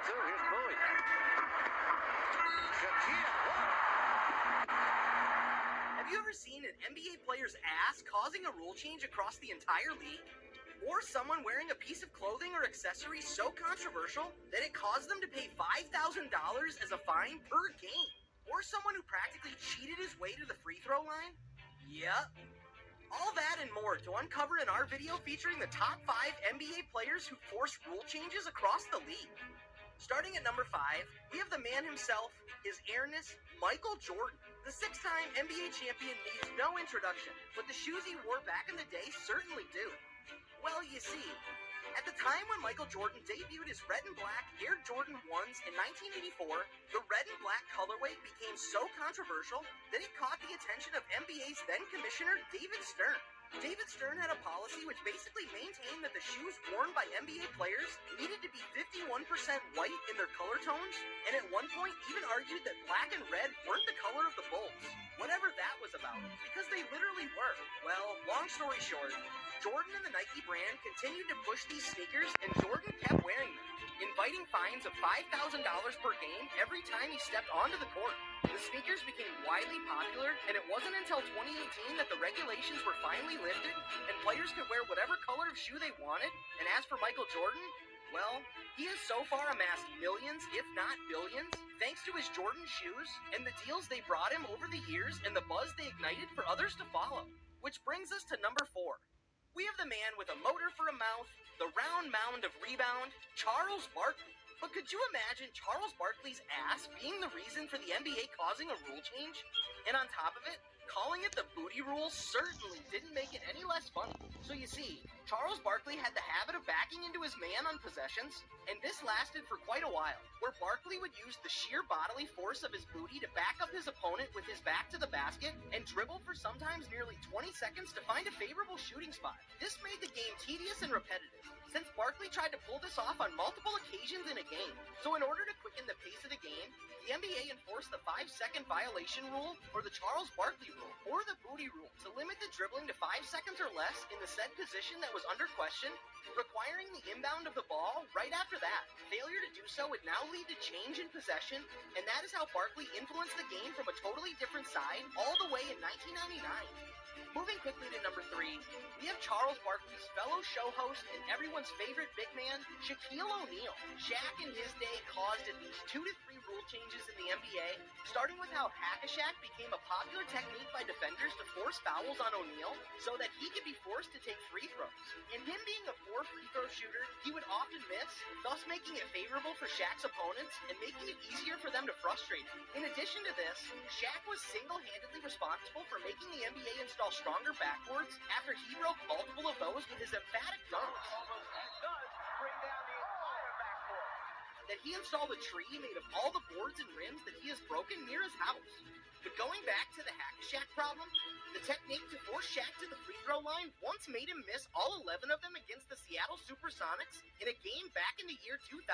too. Here's Bowie. Have you ever seen an NBA player's ass causing a rule change across the entire league? Or someone wearing a piece of clothing or accessory so controversial that it caused them to pay $5,000 as a fine per game? Or someone who practically cheated his way to the free throw line? Yep. All that and more to uncover in our video featuring the top 5 NBA players who forced rule changes across the league. Starting at number 5, we have the man himself, his airness, Michael Jordan. The 6-time NBA champion needs no introduction, but the shoes he wore back in the day certainly do. Well, you see, at the time when Michael Jordan debuted his red and black Air Jordan 1s in 1984, the red and black colorway became so controversial that it caught the attention of NBA's then commissioner David Stern. David Stern had a policy which basically maintained that the shoes worn by NBA players needed to be 51% white in their color tones, and at one point even argued that black and red weren't the color of the Bulls. Whatever that was about, because they literally were. Well, long story short, Jordan and the Nike brand continued to push these sneakers, and Jordan kept wearing them, inviting fines of $5,000 per game every time he stepped onto the court. The sneakers became widely popular, and it wasn't until 2018 that the regulations were finally lifted, and players could wear whatever color of shoe they wanted. And as for Michael Jordan, well, he has so far amassed millions, if not billions, thanks to his Jordan shoes and the deals they brought him over the years and the buzz they ignited for others to follow. Which brings us to number 4. We have the man with a motor for a mouth, the round mound of rebound, Charles Barkley. But could you imagine Charles Barkley's ass being the reason for the NBA causing a rule change? And on top of it, calling it the booty rule certainly didn't make it any less funny. So you see, Charles Barkley had the habit of backing into his man on possessions, and this lasted for quite a while, where Barkley would use the sheer bodily force of his booty to back up his opponent with his back to the basket and dribble for sometimes nearly 20 seconds to find a favorable shooting spot. This made the game tedious and repetitive, since Barkley tried to pull this off on multiple occasions in a game. So in order to quicken the pace of the game, the NBA enforced the 5-second violation rule, or the Charles Barkley rule, or the booty rule, to limit the dribbling to 5 seconds or less in the said position that was under question, requiring the inbound of the ball right after that. Failure to do so would now lead to change in possession, and that is how Barkley influenced the game from a totally different side all the way in 1999. Moving quickly to number 3, we have Charles Barkley's fellow show host and everyone's favorite big man, Shaquille O'Neal. Shaq in his day caused at least 2 to 3 rule changes in the NBA, starting with how hack-a-Shaq became a popular technique by defenders to force fouls on O'Neal so that he could be forced to take free throws. And him being a poor free throw shooter, he would often miss, thus making it favorable for Shaq's opponents and making it easier for them to frustrate him. In addition to this, Shaq was single-handedly responsible for making the NBA install stronger backboards after he broke multiple of those with his emphatic dunks. That he installed a tree made of all the boards and rims that he has broken near his house. But going back to the hack-a-Shaq problem, the technique to force Shaq to the free throw line once made him miss all 11 of them against the Seattle Supersonics in a game back in the year 2000.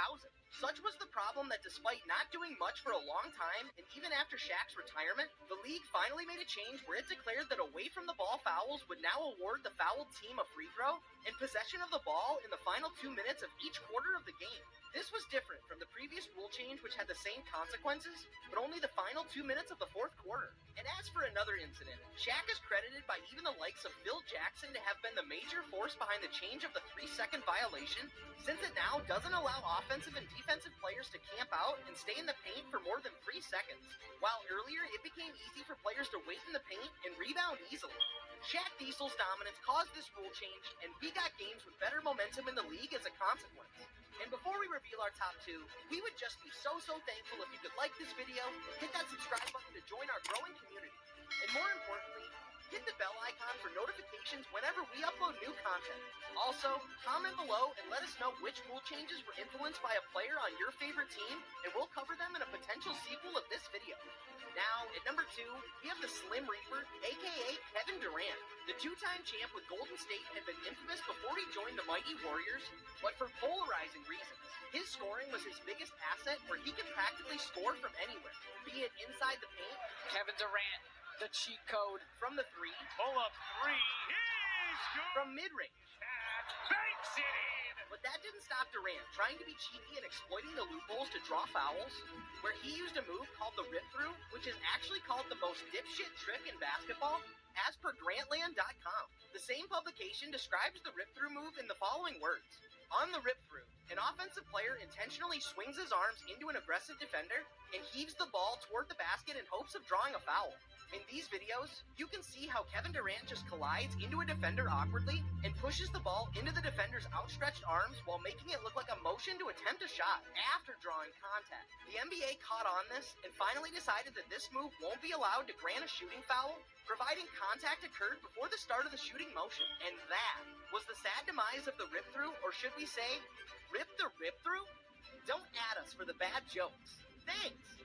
Such was the problem that despite not doing much for a long time, and even after Shaq's retirement, the league finally made a change where it declared that away from the ball fouls would now award the fouled team a free throw and possession of the ball in the final 2 minutes of each quarter of the game. This was different from the previous rule change, which had the same consequences, but only the final 2 minutes of the fourth quarter. And as for another incident, Shaq is credited by even the likes of Phil Jackson to have been the major force behind the change of the 3-second violation, since it now doesn't allow offensive and defensive players to camp out and stay in the paint for more than 3 seconds, while earlier it became easy for players to wait in the paint and rebound easily. Shaq Diesel's dominance caused this rule change, and we got games with better momentum in the league as a consequence. And before we reveal our top 2, we would just be so thankful if you could like this video, hit that subscribe button to join our growing community, and more importantly, hit the bell icon for notifications whenever we upload new content. Also, comment below and let us know which rule changes were influenced by a player on your favorite team, and we'll cover them in a potential sequel of this video. Now, at number 2, we have the Slim Reaper, aka Kevin Durant. The 2-time champ with Golden State had been infamous before he joined the Mighty Warriors, but for polarizing reasons. His scoring was his biggest asset, where he could practically score from anywhere, be it inside the paint, Kevin Durant, the cheat code, from the 3, Pull up 3. He's good. from mid-range. Banks it in. But that didn't stop Durant trying to be cheeky and exploiting the loopholes to draw fouls, where he used a move called the rip-through, which is actually called the most dipshit trick in basketball, as per Grantland.com. The same publication describes the rip-through move in the following words. On the rip-through, an offensive player intentionally swings his arms into an aggressive defender and heaves the ball toward the basket in hopes of drawing a foul. In these videos, you can see how Kevin Durant just collides into a defender awkwardly and pushes the ball into the defender's outstretched arms while making it look like a motion to attempt a shot after drawing contact. The NBA caught on this and finally decided that this move won't be allowed to grant a shooting foul, providing contact occurred before the start of the shooting motion. And that was the sad demise of the rip-through, or should we say, rip the rip-through? Don't add us for the bad jokes. Thanks!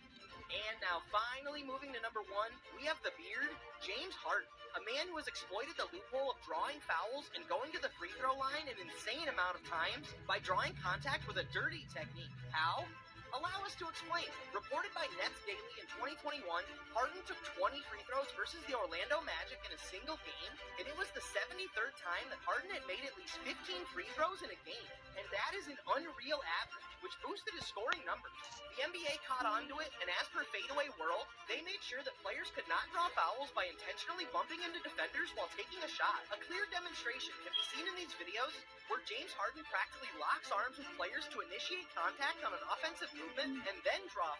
And now finally moving to number 1, we have the beard, James Harden, a man who has exploited the loophole of drawing fouls and going to the free throw line an insane amount of times by drawing contact with a dirty technique. How? Allow us to explain. Reported by Nets Daily in 2021, Harden took 20 free throws versus the Orlando Magic in a single game, and it was the 73rd time that Harden had made at least 15 free throws in a game. And that is an unreal average, which boosted his scoring numbers. The NBA caught onto it, and as per Fadeaway World, they made sure that players could not draw fouls by intentionally bumping into defenders while taking a shot. A clear demonstration can be seen in these videos where James Harden practically locks arms with players to initiate contact on an offensive movement and then draw